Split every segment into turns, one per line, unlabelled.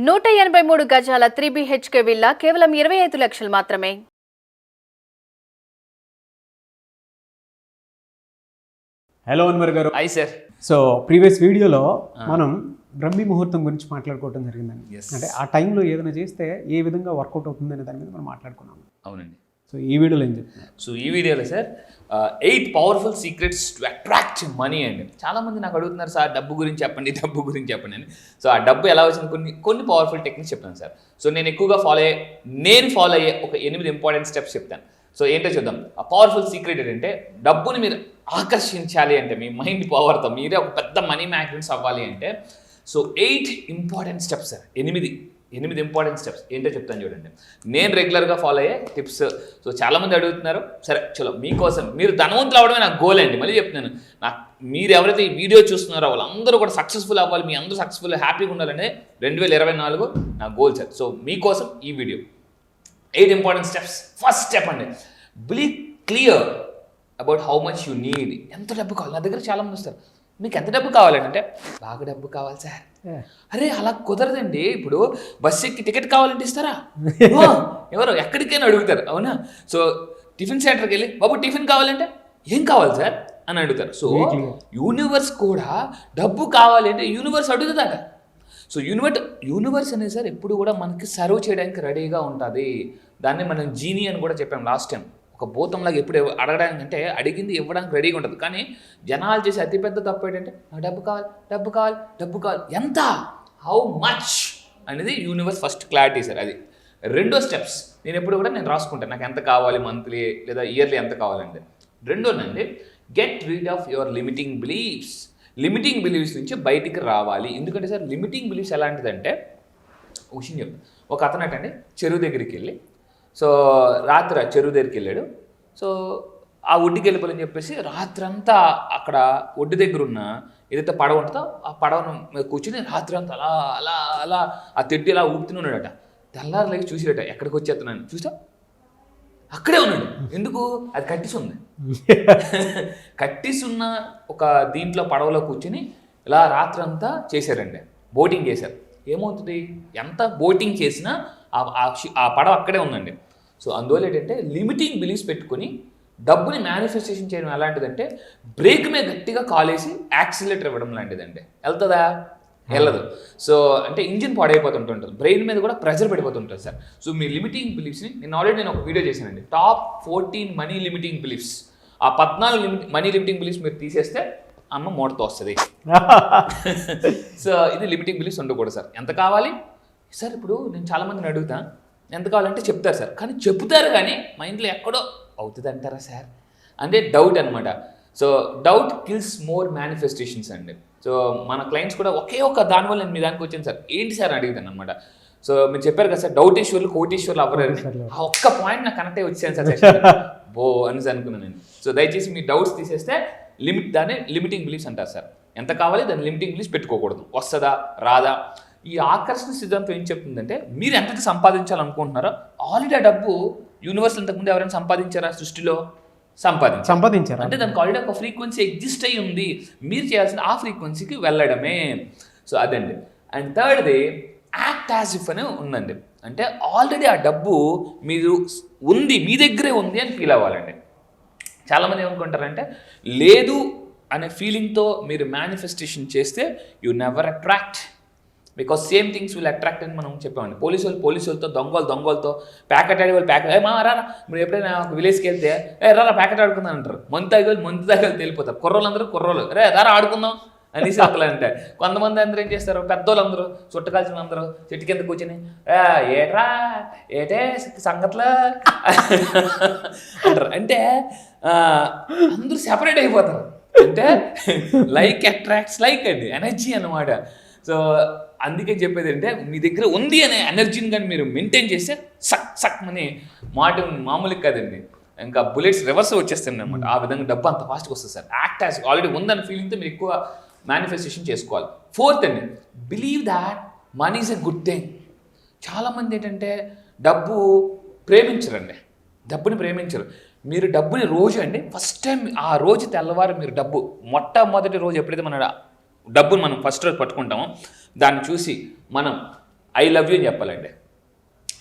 183 గజాల 3 BHK villa కేవలం 25 లక్షలు మాత్రమే.
హలో అన్వర్ గారు.
Hi sir.
సో ప్రీవియస్ వీడియోలో మనం బ్రహ్మీ ముహూర్తం గురించి మాట్లాడుకోవడం జరిగిందండి. అంటే ఆ టైంలో ఏదైనా చేస్తే ఏ విధంగా వర్కౌట్ అవుతుంది అనే దాని మీద మనం మాట్లాడుకున్నాము.
అవునండి.
సో ఈ వీడియోలో ఏం చెప్తున్నారు?
సో ఈ వీడియోలో sir 8 powerful secrets to attract money అండి. చాలామంది నాకు అడుగుతున్నారు సార్ డబ్బు గురించి చెప్పండి అని. సో ఆ డబ్బు ఎలా వచ్చింది కొన్ని పవర్ఫుల్ టెక్నిక్స్ చెప్తాను సార్. సో నేను ఎక్కువగా ఫాలో అయ్యే ఒక 8 ఇంపార్టెంట్ స్టెప్స్ చెప్తాను. సో ఏంటో చూద్దాం. ఆ పవర్ఫుల్ సీక్రెట్ ఏంటంటే డబ్బుని మీరు ఆకర్షించాలి అంటే మీ మైండ్ పవర్తో మీరే ఒక పెద్ద మనీ మ్యాగ్నెట్స్ అవ్వాలి అంటే so 8 important steps sir. 8 important steps ఏంటో చెప్తాను చూడండి. నేను రెగ్యులర్గా ఫాలో అయ్యే టిప్స్. సో చాలామంది అడుగుతున్నారు. సరే చలో మీకోసం మీరు ధనవంతులు అవ్వడమే నాకు గోల్ అండి. మళ్ళీ చెప్తున్నాను, మీరు ఎవరైతే ఈ వీడియో చూస్తున్నారో వాళ్ళందరూ కూడా సక్సెస్ఫుల్ అవ్వాలి, మీ అందరూ సక్సెస్ఫుల్ హ్యాపీగా ఉండాలనే 2024 నా గోల్ సార్. సో మీకోసం ఈ video 8 important steps. First step అండి, be clear about how much you need. ఎంత డబ్బు కావాలి? నా దగ్గర చాలామంది వస్తారు, మీకు ఎంత డబ్బు కావాలంటే బాగా డబ్బు కావాలి సార్. అరే అలా కుదరదండి. ఇప్పుడు బస్ ఎక్కి టికెట్ కావాలంటే ఇస్తారా? ఎవరు ఎక్కడికైనా అడుగుతారు, అవునా? సో టిఫిన్ సెంటర్కి వెళ్ళి బాబు టిఫిన్ కావాలంటే ఏం కావాలి సార్ అని అడుగుతారు. సో యూనివర్స్ కూడా డబ్బు కావాలి అంటే యూనివర్స్ అడుగుతుందట. సో యూనివర్స్ అనేది సార్ ఎప్పుడు కూడా మనకి సర్వ్ చేయడానికి రెడీగా ఉంటుంది. దాన్ని మనం జీనీ అని కూడా చెప్పాం లాస్ట్ టైం. ఒక భూతంలాగా ఎప్పుడు అడగడానికి అంటే అడిగింది ఇవ్వడానికి రెడీగా ఉంటుంది. కానీ జనాలు చేసే అతిపెద్ద తప్పు ఏంటంటే డబ్బు కావాలి. ఎంత, హౌ మచ్ అనేది యూనివర్స్ ఫస్ట్ క్లారిటీ సార్. అది రెండో స్టెప్స్ నేను ఎప్పుడు కూడా నేను రాసుకుంటాను, నాకు ఎంత కావాలి మంత్లీ లేదా ఇయర్లీ ఎంత కావాలంటే. రెండోనండి, get rid of your limiting believes నుంచి బయటికి రావాలి. ఎందుకంటే సార్ లిమిటింగ్ బిలీవ్స్ ఎలాంటిదంటే ఒక విషయం చెప్తాను. ఒక అతనటండి చెరువు దగ్గరికి వెళ్ళి, సో రాత్రి చెరువు దగ్గరికి వెళ్ళాడు. సో ఆ ఒడ్డుకి వెళ్ళిపోవాలని చెప్పేసి రాత్రంతా అక్కడ ఒడ్డు దగ్గర ఉన్న ఏదైతే పడవ ఉంటుందో ఆ పడవను కూర్చుని రాత్రంతా అలా అలా అలా ఆ తెడ్డు ఇలా ఊపుతూనే ఉన్నాడట. తెల్లారులేక చూసిరట, ఎక్కడికి వచ్చేస్తున్నాను చూసా అక్కడే ఉన్నాడు. ఎందుకు? అది కట్టిసి ఉన్న ఒక దీంట్లో పడవలో కూర్చుని ఇలా రాత్రంతా చేశారండి, బోటింగ్ చేశారు. ఏమవుతుంది, ఎంత బోటింగ్ చేసినా ఆ పడవ అక్కడే ఉందండి. సో అందువల్ల ఏంటంటే లిమిటింగ్ బిలీవ్స్ పెట్టుకుని డబ్బుని మేనిఫెస్టేషన్ చేయడం ఎలాంటిదంటే బ్రేక్ మీద గట్టిగా కాలేసి యాక్సిలేటర్ ఇవ్వడం లాంటిదండి. వెళ్తుందా? వెళ్ళదు. సో అంటే ఇంజిన్ పాడైపోతుంటుంది, బ్రెయిన్ మీద కూడా ప్రెషర్ పడిపోతుంటుంది సార్. సో మీ లిమిటింగ్ బిలీఫ్స్ని నేను ఒక వీడియో చేశానండి, టాప్ 14 మనీ లిమిటింగ్ బిలీఫ్స్. ఆ 14 మనీ లిమిటింగ్ బిలీఫ్స్ మీరు తీసేస్తే అమ్మ మూటతో వస్తుంది. సో ఇది లిమిటింగ్ బిలీఫ్స్ ఉండకూడదు సార్. ఎంత కావాలి సార్? ఇప్పుడు నేను చాలామందిని అడుగుతా ఎంత కావాలంటే చెప్తారు సార్, కానీ చెప్తారు కానీ మైండ్లో ఎక్కడో అవుతుంది అంటారా సార్ అంటే డౌట్ అనమాట. So doubt kills more manifestations అండి. సో మన క్లయింట్స్ కూడా ఒకే ఒక దానివల్ల నేను మీ దానికి వచ్చాను సార్, ఏంటి సార్ అని అడుగుతాను అనమాట. సో మీరు చెప్పారు కదా సార్ డౌటేశ్వర్లు కోటీశ్వర్లు అవ్వరు. ఆ ఒక్క పాయింట్ నాకు కనెక్ట్ అయ్యి వచ్చాను సార్ బో అనేసి అనుకున్నాను నేను. సో దయచేసి మీ డౌట్స్ తీసేస్తే దాన్ని లిమిటింగ్ బిలీఫ్స్ అంటారు సార్. ఎంత కావాలి దాన్ని లిమిటింగ్ బిలీఫ్స్ పెట్టుకోకూడదు. వస్తుందా రాదా? ఈ ఆకర్షణ సిద్ధాంతం ఏం చెప్తుందంటే మీరు ఎంతటి సంపాదించాలనుకుంటున్నారో ఆల్రెడీ ఆ డబ్బు యూనివర్స్ ఇంతకుముందు ఎవరైనా సంపాదించారా? సృష్టిలో సంపాదించారు అంటే దానికి ఆల్రెడీ ఒక ఫ్రీక్వెన్సీ ఎగ్జిస్ట్ అయ్యి ఉంది. మీరు చేయాల్సిన ఆ ఫ్రీక్వెన్సీకి వెళ్ళడమే. సో అదండి. అండ్ థర్డ్ది యాక్ట్ యాజ్ ఇఫ్ అని ఉందండి. అంటే ఆల్రెడీ ఆ డబ్బు మీరు ఉంది, మీ దగ్గరే ఉంది అని ఫీల్ అవ్వాలండి. చాలామంది ఏమనుకుంటారంటే లేదు అనే ఫీలింగ్తో మీరు మేనిఫెస్టేషన్ చేస్తే you never attract, because same things will attract అని మనం చెప్పామండి. పోలీసులతో దొంగలతో ప్యాకెట్ ఆడే వాళ్ళు ప్యాకెట్ రారా మీరు ఎప్పుడైనా ఒక విలేజ్కి వెళ్తే రారా ప్యాకెట్ ఆడుకుందాం అంటారు. మంతు తాగి వెళ్ళిపోతారు. కుర్రోళ్ళు రారా ఆడుకుందాం అనేసి ఒకళ్ళు అంటే. కొంతమంది అందరూ ఏం చేస్తారు, పెద్దోళ్ళందరూ చుట్టకాల్సిన అందరూ చెట్టు కింద కూర్చొని ఏటే సంగట్లో అంటారు. అంటే అందరూ సెపరేట్ అయిపోతారు. అంటే లైక్ అట్రాక్ట్స్ లైక్ అండి, ఎనర్జీ అన్నమాట. సో అందుకే చెప్పేది అంటే మీ దగ్గర ఉంది అనే ఎనర్జీని కానీ మీరు మెయింటైన్ చేస్తే సక్ అని మాట మామూలుగా కాదండి, ఇంకా బుల్లెట్స్ రివర్స్ వచ్చేస్తాయి అనమాట. ఆ విధంగా డబ్బు అంత ఫాస్ట్గా వస్తుంది సార్. యాక్ట్ యాజ్ ఆల్రెడీ ఉందన్న ఫీలింగ్తో మీరు ఎక్కువ మేనిఫెస్టేషన్ చేసుకోవాలి. ఫోర్త్ అండి, believe that money is a good thing. చాలామంది ఏంటంటే డబ్బుని ప్రేమించరు. మీరు డబ్బుని రోజు అండి ఫస్ట్ టైం ఆ రోజు తెల్లవారు మీరు మొట్టమొదటి రోజు ఎప్పుడైతే డబ్బును మనం ఫస్ట్ రోజు పట్టుకుంటామో దాన్ని చూసి మనం ఐ లవ్ యూ అని చెప్పాలండి.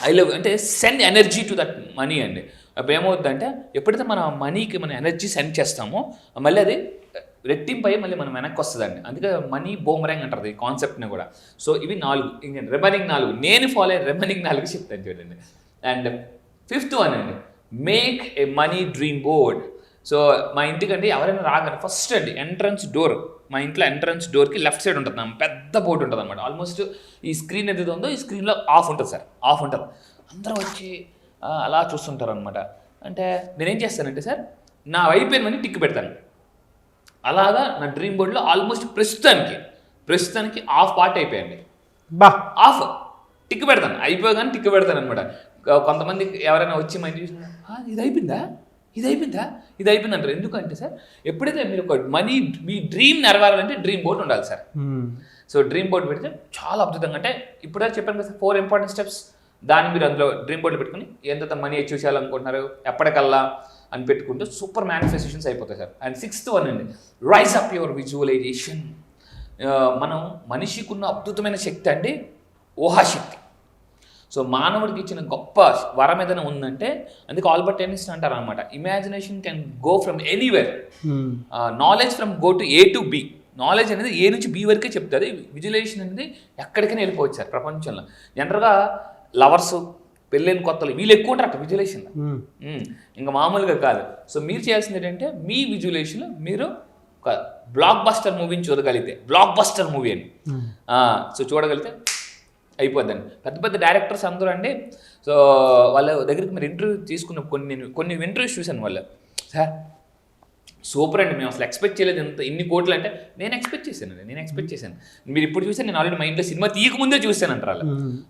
ఐ లవ్ అంటే send energy to that money అండి. అప్పుడు ఏమవుతుందంటే ఎప్పుడైతే మన మనీకి మన ఎనర్జీ సెండ్ చేస్తామో మళ్ళీ అది రెట్టింపై మళ్ళీ మనం వెనక్కి వస్తుందండి. అందుకే మనీ బూమరాంగ్ అంటారు ఈ కాన్సెప్ట్ని కూడా. సో ఇవి 4, ఇంకా రిమైనింగ్ 4 నేను ఫాలో అయ్యే రిమైనింగ్ 4 చెప్తాను చూడండి. అండ్ 5th వన్ అండి, make a money dream board. So మా ఇంటికండి ఎవరైనా రాగానే ఫస్ట్ అండి ఎంట్రన్స్ డోర్, మా ఇంట్లో ఎంట్రన్స్ డోర్కి లెఫ్ట్ సైడ్ ఉంటుంది పెద్ద బోర్డు ఉంటుంది అనమాట. ఆల్మోస్ట్ ఈ స్క్రీన్ ఏదైతే ఉందో ఈ స్క్రీన్లో ఆఫ్ ఉంటుంది సార్, ఆఫ్ ఉంటుంది. అందరూ వచ్చి అలా చూస్తుంటారు అనమాట. అంటే నేనేం చేస్తానంటే సార్ నా అయిపోయినవన్నీ టిక్ పెడతాను. అలాగా నా డ్రీమ్ బోర్డ్లో ఆల్మోస్ట్ ప్రస్తుతానికి ఆఫ్ పార్ట్ అయిపోయాయండి. ఆఫ్ టిక్ పెడతాను, అయిపోగానే టిక్ పెడతాను అనమాట. కొంతమంది ఎవరైనా వచ్చి మా ఇంటికి ఇది అయిపోయింది అంటారు. ఎందుకంటే సార్ ఎప్పుడైతే మీరు ఒక మనీ మీ డ్రీమ్ నెరవేరాలంటే డ్రీమ్ బోర్డ్ ఉండాలి సార్. సో డ్రీమ్ బోర్డ్ పెడితే చాలా అద్భుతంగా, అంటే ఇప్పుడే చెప్పాను కదా సార్ 4 ఇంపార్టెంట్ స్టెప్స్, దాన్ని మీరు అందులో డ్రీమ్ బోర్డులో పెట్టుకుని ఎంత మనీ అచీవ్ చేయాలనుకుంటున్నారు ఎప్పటికల్లా అని పెట్టుకుంటే సూపర్ మేనిఫెస్టేషన్స్ అయిపోతాయి సార్. అండ్ 6th వన్ అండి, రైజ్ అప్ యువర్ విజువలైజేషన్. మనం మనిషికి ఉన్న అద్భుతమైన శక్తి అండి ఊహాశక్తి. సో మానవుడికి ఇచ్చిన గొప్ప వరం ఏదైనా ఉందంటే అందుకే ఆల్బర్ట్ ఐన్స్టీన్ అంటారు అనమాట, imagination can go from anywhere, knowledge from go to A to be. Knowledge అనేది ఏ నుంచి బి వరకే చెప్తుంది, విజువలైజేషన్ అనేది ఎక్కడికైనా వెళ్ళిపోవచ్చు సార్ ప్రపంచంలో. జనరల్గా లవర్స్ పెళ్ళైన కొత్తలు వీళ్ళు ఎక్కువ ఉంటారు విజువలైజేషన్, ఇంకా మామూలుగా కాదు. సో మీరు చేయాల్సింది ఏంటంటే మీ విజువలైజేషన్లో మీరు ఒక బ్లాక్ బస్టర్ మూవీని చూడగలిగితే, బ్లాక్ బస్టర్ మూవీ అని సో చూడగలిగితే అయిపోద్దండి. పెద్ద పెద్ద డైరెక్టర్స్ అందరూ అండి. సో వాళ్ళ దగ్గరికి మీరు ఇంటర్వ్యూ తీసుకున్న కొన్ని ఇంటర్వ్యూస్ చూశాను వాళ్ళు, సార్ సూపర్ అండి మేము అసలు ఎక్స్పెక్ట్ చేయలేదు ఇన్ని కోట్లు అంటే. నేను ఎక్స్పెక్ట్ చేశాను. మీరు ఇప్పుడు చూసాను, నేను ఆల్రెడీ మైండ్లో సినిమా తీయకముందే చూశాను అంటారు వాళ్ళు.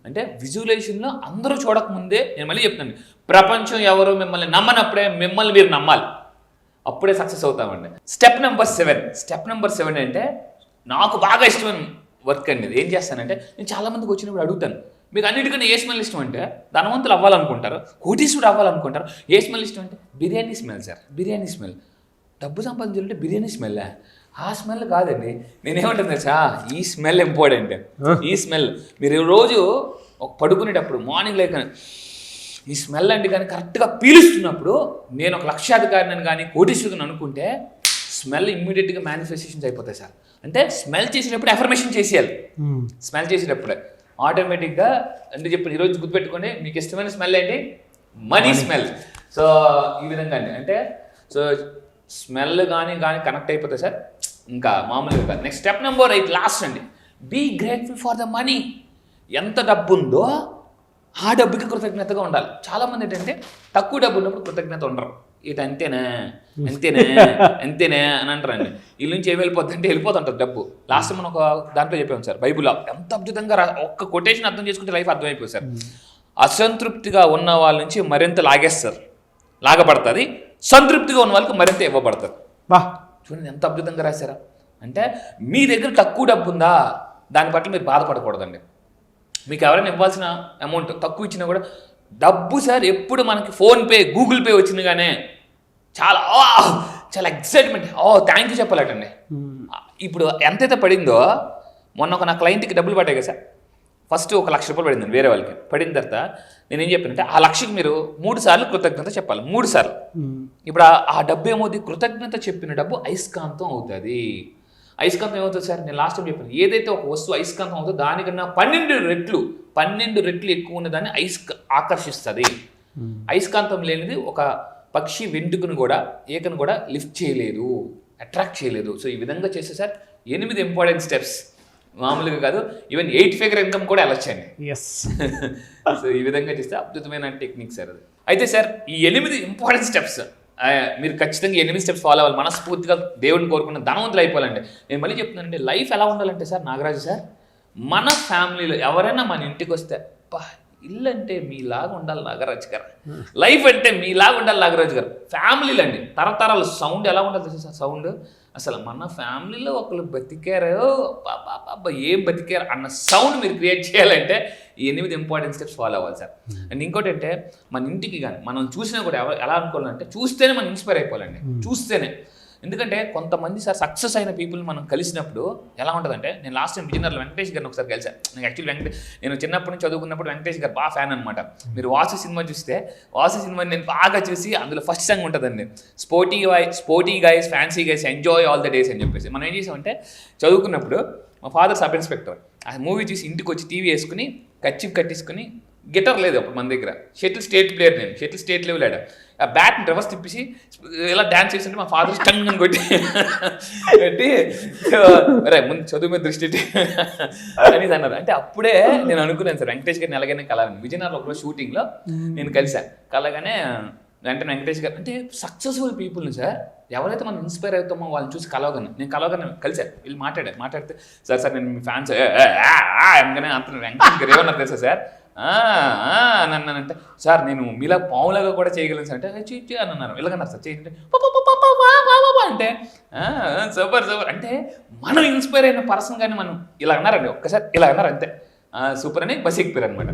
అంటే విజువలైజేషన్లో అందరూ చూడకముందే, నేను మళ్ళీ చెప్తాను, ప్రపంచం ఎవరు మిమ్మల్ని నమ్మనప్పుడే మిమ్మల్ని మీరు నమ్మాలి, అప్పుడే సక్సెస్ అవుతామండి. స్టెప్ నెంబర్ 7 అంటే నాకు బాగా ఇష్టమైన వర్క్ అండి. ఏం చేస్తానంటే నేను చాలామందికి వచ్చినప్పుడు అడుగుతాను, మీకు అన్నిటికన్నా ఏ స్మెల్ ఇష్టం అంటే ధనవంతులు అవ్వాలనుకుంటారు, కోటీశ్వరుడు అవ్వాలనుకుంటారు, ఏ స్మెల్ ఇష్టం అంటే biryani smell sir. Biryani smell. డబ్బు సంపాదించాలంటే బిర్యానీ స్మెల్, ఆ స్మెల్ కాదండి. నేనేమంటాను తెలుసా, ఈ స్మెల్ ఇంపార్టెంట్. ఈ స్మెల్ మీరు రోజు పడుకునేటప్పుడు మార్నింగ్ లేక ఈ స్మెల్ అండి కానీ కరెక్ట్గా పీలుస్తున్నప్పుడు నేను ఒక లక్షాధికారిని కానీ కోటీశ్వరుని అనుకుంటే స్మెల్ ఇమ్మీడియట్గా మేనిఫెస్టేషన్స్ అయిపోతాయి సార్. అంటే స్మెల్ చేసేటప్పుడు అఫర్మేషన్ చేసేయాలి. స్మెల్ చేసేటప్పుడే ఆటోమేటిక్గా అంటే చెప్పి ఈరోజు గుర్తుపెట్టుకోండి, మీకు ఇష్టమైన స్మెల్ ఏంటి? Money smell. సో ఈ విధంగా అండి, అంటే సో స్మెల్ కానీ కనెక్ట్ అయిపోతాయి సార్, ఇంకా మామూలుగా కాదు. నెక్స్ట్ స్టెప్ నెంబర్ 8 లాస్ట్ అండి, be grateful for the money. ఎంత డబ్బు ఉందో ఆ డబ్బుకి కృతజ్ఞతగా ఉండాలి. చాలామంది ఏంటంటే తక్కువ డబ్బు ఉన్నప్పుడు కృతజ్ఞత ఉండరు. ఇది అంతేనా అని అంటారండి. వీళ్ళ నుంచి ఏమి వెళ్ళిపోతుంటారు డబ్బు. లాస్ట్ మనం ఒక దాంట్లో చెప్పాము సార్, బైబుల్ ఎంత అద్భుతంగా ఒక్క కొటేషన్ అర్థం చేసుకుంటే లైఫ్ అర్థమైపోయి సార్. అసంతృప్తిగా ఉన్న వాళ్ళ నుంచి మరింత లాగబడుతుంది, సంతృప్తిగా ఉన్న వాళ్ళకి మరింత ఇవ్వబడుతుంది. చూడండి ఎంత అద్భుతంగా రాశారా. అంటే మీ దగ్గర తక్కువ డబ్బు ఉందా, దాని పట్ల మీరు బాధపడకూడదండి. మీకు ఎవరైనా ఇవ్వాల్సిన అమౌంట్ తక్కువ ఇచ్చినా కూడా డబ్బు సార్ ఎప్పుడు మనకి ఫోన్పే గూగుల్ పే వచ్చినగానే చాలా ఎక్సైట్మెంట్, థ్యాంక్ యూ చెప్పాలటండి. ఇప్పుడు ఎంతైతే పడిందో, మొన్న నా క్లయింట్కి డబ్బులు పడ్డాయి కదా సార్, ఫస్ట్ 1 లక్ష రూపాయలు పడింది వేరే వాళ్ళకి. పడిన తర్వాత నేనేం చెప్పానంటే ఆ లక్షకి మీరు 3 సార్లు కృతజ్ఞత చెప్పాలి, 3 సార్లు. ఇప్పుడు ఆ డబ్బు ఏమవుతుంది, కృతజ్ఞత చెప్పిన డబ్బు అయస్కాంతం అవుతుంది. అయస్కాంతం ఏమవుతుంది సార్, నేను లాస్ట్ టైం చెప్పాను, ఏదైతే ఒక వస్తువు అయస్కాంతం అవుతుందో దానికన్నా 12 రెట్లు ఎక్కువ ఉన్నదాన్ని ఆకర్షిస్తుంది. అయస్కాంతం లేనిది ఒక పక్షి వెంట్రుకను కూడా ఏకను కూడా లిఫ్ట్ చేయలేదు, అట్రాక్ట్ చేయలేదు. సో ఈ విధంగా చేస్తే సార్ 8 ఇంపార్టెంట్ స్టెప్స్, మామూలుగా కాదు, ఈవెన్ 8 ఫిగర్ ఇన్కమ్ కూడా వెళ్ళొచ్చండి. సో ఈ విధంగా చేస్తే అద్భుతమైన టెక్నిక్ సార్ అది. అయితే సార్ ఈ 8 ఇంపార్టెంట్ స్టెప్స్ మీరు ఖచ్చితంగా 8 స్టెప్స్ ఫాలో అవ్వాలి. మనస్ఫూర్తిగా దేవుడిని కోరుకున్న ధనవంతులు అయిపోవాలండి. నేను మళ్ళీ చెప్తున్నానండి, లైఫ్ ఎలా ఉండాలంటే సార్ నాగరాజు సార్, మన ఫ్యామిలీలో ఎవరైనా మన ఇంటికి వస్తే ఇల్లు అంటే మీలాగా ఉండాలి నాగరాజు గారు, లైఫ్ అంటే మీలాగా ఉండాలి నాగరాజు గారు. ఫ్యామిలీలు అండి తరతరాలు సౌండ్ ఎలా ఉండాలి తెలుసా సార్, సౌండ్ అసలు మన ఫ్యామిలీలో ఒకళ్ళు బతికారు, ఏం బతికారు అన్న సౌండ్ మీరు క్రియేట్ చేయాలంటే ఈ 8 ఇంపార్టెంట్ స్టెప్స్ ఫాలో అవ్వాలి సార్. అండ్ ఇంకోటి అంటే మన ఇంటికి కానీ మనం చూసినా కూడా ఎలా అనుకోవాలంటే చూస్తేనే మనం ఇన్స్పైర్ అయిపోవాలండి. చూస్తేనే ఎందుకంటే కొంతమంది సార్ సక్సెస్ అయిన పీపుల్ మనం కలిసినప్పుడు ఎలా ఉంటుందంటే, నేను లాస్ట్ టైం విజయనగరంలో వెంకటేష్ గారిని ఒకసారి కలిసాను. నేను యాక్చువల్లీ నేను చిన్నప్పటి నుంచి చదువుకున్నప్పుడు వెంకటేష్ గారు బాగా ఫ్యాన్ అనమాట. మీరు వాసు సినిమా చూస్తే, వాసు సినిమాని నేను బాగా చూసి అందులో ఫస్ట్ సాంగ్ ఉంటుందండి, sporty guys fancy guys enjoy all the days అని చెప్పేసి. మనం ఏం చేసామంటే చదువుకున్నప్పుడు మా ఫాదర్ సబ్ ఇన్స్పెక్టర్, ఆ మూవీ చూసి ఇంటికి వచ్చి టీవీ వేసుకుని కచ్చిప్ కట్టేసుకుని, గిటార్ లేదు అప్పుడు మన దగ్గర, షటిల్ స్టేట్ ప్లేయర్, నేను షటిల్ స్టేట్ లెవెల్ ఆడా, ఆ బ్యాట్ని రివర్స్ తిప్పేసి ఇలా డ్యాన్స్ చేస్తుంటే మా ఫాదర్ స్టంగ్ అని కొట్టి అరే ముందు చదువు మీద దృష్టి అని అన్నారు. అంటే అప్పుడే నేను అనుకున్నాను సార్ వెంకటేష్ గారిని ఎలాగైనా కలాలని. విజయనగరంలో ఒకరోజు షూటింగ్లో నేను కలిసాను. కలగానే వెంటనే వెంకటేష్ గారు అంటే సక్సెస్ఫుల్ పీపుల్ని సార్ ఎవరైతే మనం ఇన్స్పైర్ అవుతామో వాళ్ళని చూసి నేను కలిసాను. వీళ్ళు మాట్లాడితే సార్ నేను మీ ఫ్యాన్స్ అనగానే అంత వెంకటేష్ గారు ఏమన్నారు తెలుసా సార్, నన్నంటే సార్ నేను మీలా పావులాగా కూడా చేయగలను సార్ అంటే చీ అని అన్నారు. ఇలాగన్నారు సార్ చేయండి అంటే సూపర్ అంటే మనం ఇన్స్పైర్ అయిన పర్సన్ కానీ మనం ఇలా అన్నారండి, ఒక్కసారి ఇలా అన్నారు అంతే, సూపర్ అని బస్ ఎక్కిపోయారు అనమాట.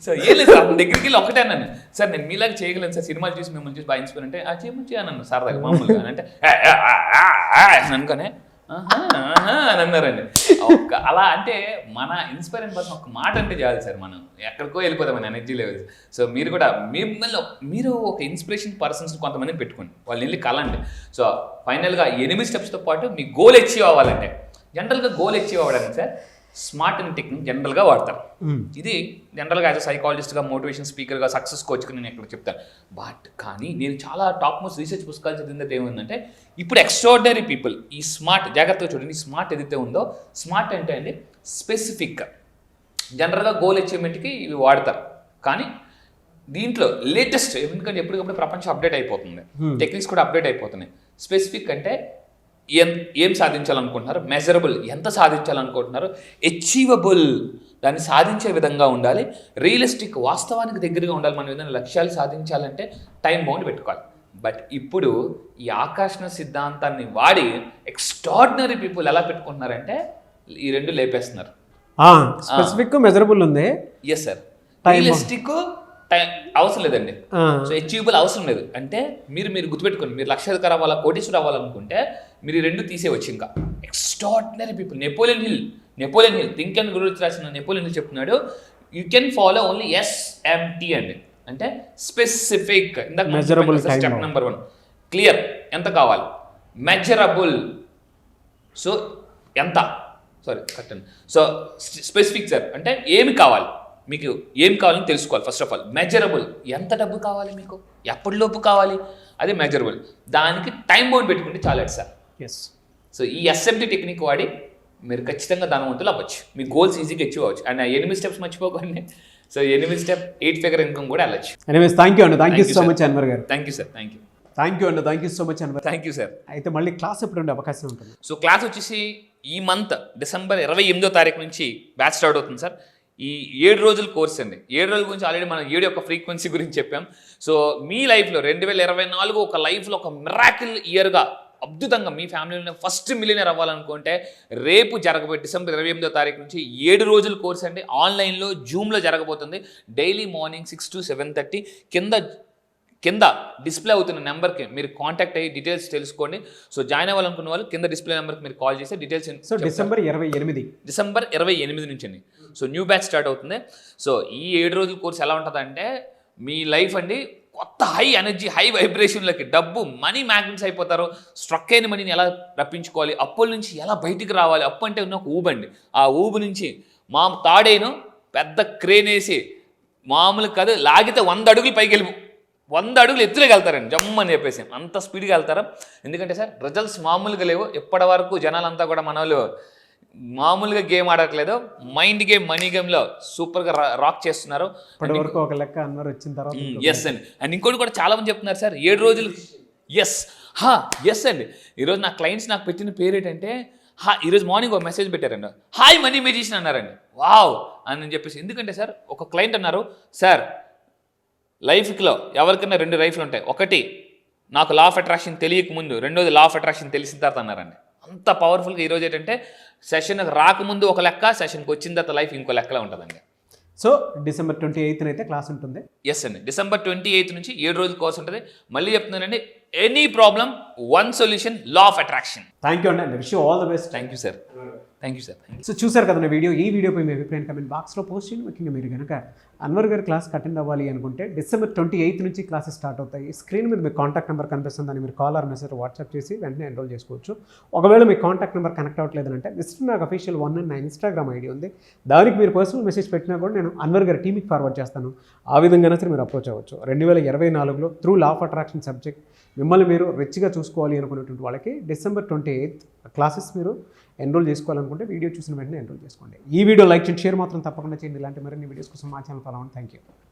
సార్ ఏం లేదు సార్ దగ్గరికి వెళ్ళి ఒకటే అన్నాను, సార్ నేను మీలాగా చేయగలను సార్, సినిమాలు చూసి మిమ్మల్ని చూసి బాగా ఇన్స్పైర్ అంటే చేయమని అన్నాను సార్ దగ్గర మామూలుగా అంటే అనుకోనే అని అన్నారండి. అలా అంటే మన ఇన్స్పైర్ అయిన పర్సన్ ఒక మాట అంటే చాలు సార్, మనం ఎక్కడికో వెళ్ళిపోతాం మన ఎనర్జీ లెవెల్స్. సో మీరు కూడా మీరు ఒక ఇన్స్పిరేషన్ పర్సన్స్ కొంతమందిని పెట్టుకోండి, వాళ్ళని వెళ్ళి కలండి. సో ఫైనల్గా 8 స్టెప్స్తో పాటు మీ గోల్ అచీవ్ అవ్వాలంటే, జనరల్గా గోల్ అచీవ్ అవ్వడానికి సార్ స్మార్ట్ అండ్ టెక్నిక్ జనరల్గా వాడతారు. ఇది జనరల్గా యాజ్ అ సైకాలజిస్ట్గా, మోటివేషన్ స్పీకర్గా, సక్సెస్ కోచ్గా నేను ఇక్కడ చెప్తాను. బట్ కానీ నేను చాలా టాప్ మోస్ట్ రీసెర్చ్ పుస్తకాలు చదివిందంటే ఏముందంటే, ఇప్పుడు ఎక్స్ట్రాడినరీ పీపుల్ ఈ స్మార్ట్, జాగ్రత్తగా చూడండి, ఈ స్మార్ట్ ఏదైతే ఉందో, స్మార్ట్ అంటే అండి స్పెసిఫిక్. జనరల్గా గోల్ అచీవ్మెంట్కి ఇవి వాడతారు, కానీ దీంట్లో లేటెస్ట్, ఎందుకంటే ఎప్పటికప్పుడు ప్రపంచం అప్డేట్ అయిపోతుంది, టెక్నిక్స్ కూడా అప్డేట్ అయిపోతున్నాయి. స్పెసిఫిక్ అంటే ఏం సాధించాలనుకుంటున్నారు, మెజరబుల్ ఎంత సాధించాలనుకుంటున్నారు, అచీవబుల్ దాన్ని సాధించే విధంగా ఉండాలి, రియలిస్టిక్ వాస్తవానికి దగ్గరగా ఉండాలి. మనం ఏదైనా లక్ష్యాలు సాధించాలంటే టైం బౌండ్ పెట్టుకోవాలి. బట్ ఇప్పుడు ఈ ఆకర్షణ సిద్ధాంతాన్ని వాడి ఎక్స్ట్రాడినరీ పీపుల్ ఎలా పెట్టుకుంటున్నారంటే ఈ రెండు లేపేస్తున్నారు.
స్పెసిఫిక్ మెజరబుల్ ఉంది,
ఎస్ సార్. రియలిస్టిక్ అవసరం లేదండి, సో అచీవబుల్ అవసరం లేదు. అంటే మీరు గుర్తుపెట్టుకోండి, మీరు లక్షాధికారి అవ్వాలా, కోటీశ్వరుడు అవ్వాలనుకుంటే మీరు ఈ రెండు తీసేవచ్చు. ఇంకా extraordinary people, Napoleon hill think and grow rich రాసిన నెపోలియన్ హిల్ చెప్తున్నాడు, you can follow only SMT అండి, అంటే స్పెసిఫిక్. స్టెప్ నెంబర్ 1 క్లియర్, ఎంత కావాలి, మెజరబుల్, సో ఎంత, సో స్పెసిఫిక్ సార్ అంటే ఏమి కావాలి, మీకు ఏం కావాలని తెలుసుకోవాలి ఫస్ట్ ఆఫ్ ఆల్. మెజరబుల్, ఎంత డబ్బు కావాలి మీకు, ఎప్పటిలోపు కావాలి, అది మెజరబుల్. దానికి టైం బౌండ్ పెట్టుకుంటే చాలు సార్. సో ఈ SMT టెక్నిక్ వాడి మీరు ఖచ్చితంగా ధనవంతులు అవ్వచ్చు, మీ గోల్స్ ఈజీగా అచీవ్ అవ్వచ్చు. అండ్ 8 స్టెప్స్ మర్చిపోకండి. సో 8 స్టెప్ 8 ఫిగర్ ఇన్కమ్ కూడా వెళ్ళచ్చు.
థ్యాంక్ యూ అండి, thank you so much Anwar గారు.
Thank you sir, thank you
అండి, thank you so much Anwar.
Thank you sir.
అయితే మళ్ళీ క్లాస్ ఎప్పుడు ఉండే అవకాశం ఉంటుంది?
సో క్లాస్ వచ్చేసి ఈ మంత్ డిసెంబర్ 28వ తారీఖు నుంచి బ్యాచ్ స్టార్ట్ అవుతుంది సార్. ఈ 7 రోజుల కోర్స్ అండి. 7 రోజుల గురించి ఆల్రెడీ మనం 7 యొక్క ఫ్రీక్వెన్సీ గురించి చెప్పాం. సో మీ లైఫ్లో 2024 ఒక లైఫ్లో ఒక మిరాకిల్ ఇయర్గా అద్భుతంగా మీ ఫ్యామిలీలో ఫస్ట్ మిలియనర్ అవ్వాలనుకుంటే రేపు జరగబోయే డిసెంబర్ 28వ తారీఖు నుంచి 7 రోజుల కోర్స్ అండి. ఆన్లైన్లో జూమ్లో జరగబోతుంది. Daily morning 6 to 7:30. కింద డిస్ప్లే అవుతున్న నెంబర్కి మీరు కాంటాక్ట్ అయ్యి డీటెయిల్స్ తెలుసుకోండి. సో జాయిన్ అవ్వాలనుకున్న వాళ్ళు కింద డిస్ప్లే నెంబర్కి మీరు కాల్ చేస్తే డీటెయిల్స్.
సో డిసెంబర్ 28
నుంచి అండి. సో న్యూ బ్యాచ్ స్టార్ట్ అవుతుంది. సో ఈ 7 రోజుల కోర్స్ ఎలా ఉంటుందంటే మీ లైఫ్ అండి కొత్త హై ఎనర్జీ, హై వైబ్రేషన్లకి, డబ్బు మనీ మ్యాగ్నెట్స్ అయిపోతారు. స్ట్రక్ అయిన మనీని ఎలా రప్పించుకోవాలి, అప్పుల నుంచి ఎలా బయటికి రావాలి. అప్పు అంటే ఉన్న ఒక ఊబు అండి, ఆ ఊబు నుంచి మా తాడేను పెద్ద క్రేన్ వేసి మామూలు కాదు, లాగితే 100 అడుగులు పైకి 100 అడుగులు ఎత్తులోకి వెళ్తారండి జమ్మని చెప్పేసి, అంత స్పీడ్గా వెళ్తారు. ఎందుకంటే సార్ రిజల్ట్స్ మామూలుగా లేవు. ఎప్పటి వరకు జనాలంతా కూడా మన వాళ్ళు మామూలుగా గేమ్ ఆడట్లేదు, మైండ్ గేమ్, మనీ గేమ్లో సూపర్గా రాక్ చేస్తున్నారు.
ఇప్పటివరకు ఒక లెక్క అన్నారు వచ్చిన తర్వాత.
ఎస్ అండి. అండ్ ఇంకోటి కూడా చాలా మంది చెప్తున్నారు సార్ 7 రోజులు. ఎస్ అండి. ఈరోజు నా క్లయింట్స్ నాకు పెట్టిన పేరు ఏంటంటే, ఈరోజు మార్నింగ్ ఒక మెసేజ్ పెట్టారండి, హాయ్ మనీ మెజిషియన్ అన్నారండి. వావ్ అని చెప్పేసి. ఎందుకంటే సార్ ఒక క్లయింట్ అన్నారు, సార్ లైఫ్లో ఎవరికైనా 2 లైఫ్లు ఉంటాయి. ఒకటి నాకు లా ఆఫ్ అట్రాక్షన్ తెలియక ముందు, రెండోది లా ఆఫ్ అట్రాక్షన్ తెలిసిన తర్వాత అన్నారండి. అంత పవర్ఫుల్గా ఈరోజు ఏంటంటే సెషన్కి రాకముందు ఒక లెక్క, సెషన్కి వచ్చిన తర్వాత లైఫ్ ఇంకో లెక్కలా ఉంటుందండి.
సో డిసెంబర్ 28న అయితే క్లాస్ ఉంటుంది.
ఎస్ అండి. డిసెంబర్ 28 నుంచి 7 రోజుల కోర్స్ ఉంటుంది. మళ్ళీ చెప్తున్నానండి, any problem one solution, law of attraction.
Thank you అండి, wish you all the best.
Thank you sir. Thank you sir.
So చూసారు కదా నా వీడియో. ఈ వీడియోపై మీ అభిప్రాయం కమెంట్ బాక్స్లో పోస్ట్ చేయండి. ముఖ్యంగా మీరు కనుక అన్వర్ గారి క్లాస్కి అటెండ్ అవ్వాలి అనుకుంటే December 28 నుంచి క్లాసెస్ స్టార్ట్ అవుతాయి. స్క్రీన్ మీద మీ కాంటాక్ట్ నెంబర్ కనిపిస్తుంది, దాన్ని మీరు కాల్ ఆర్ మెసేజ్ వాట్సాప్ చేసి వెంటనే ఎన్రోల్ చేసుకోవచ్చు. ఒకవేళ మీ కాంటాక్ట్ నెంబర్ కనెక్ట్ అవ్వట్లేదంటే మిస్టర్ నాగ్ అఫీషియల్ 1 నా ఇన్స్టాగ్రామ్ ఐడి ఉంది, దానికి మీరు పర్సనల్ మెసేజ్ పెట్టినా కూడా నేను అన్వర్ గారి టీమ్కి ఫార్వర్డ్ చేస్తాను. ఆ విధంగానే సరే మీరు అప్రోచ్ అవ్వచ్చు. 2024లో through law of attraction subject మిమ్మల్ని మీరు రిచ్గా చూసుకోవాలి అనుకునేటువంటి వాళ్ళకి December 28 క్లాసెస్ మీరు ఎన్రోల్ చేసుకోవాలనుకుంటే వీడియో చూసిన వెంటనే ఎన్రోల్ చేసుకోండి. ఈ వీడియో లైక్ చేయండి, షేర్ మాత్రం తప్పకుండా చేయండి. ఇలాంటి మరిన్ని వీడియోస్ కోసం మా ఛానల్ ఫాలో అవ్వండి. Thank you.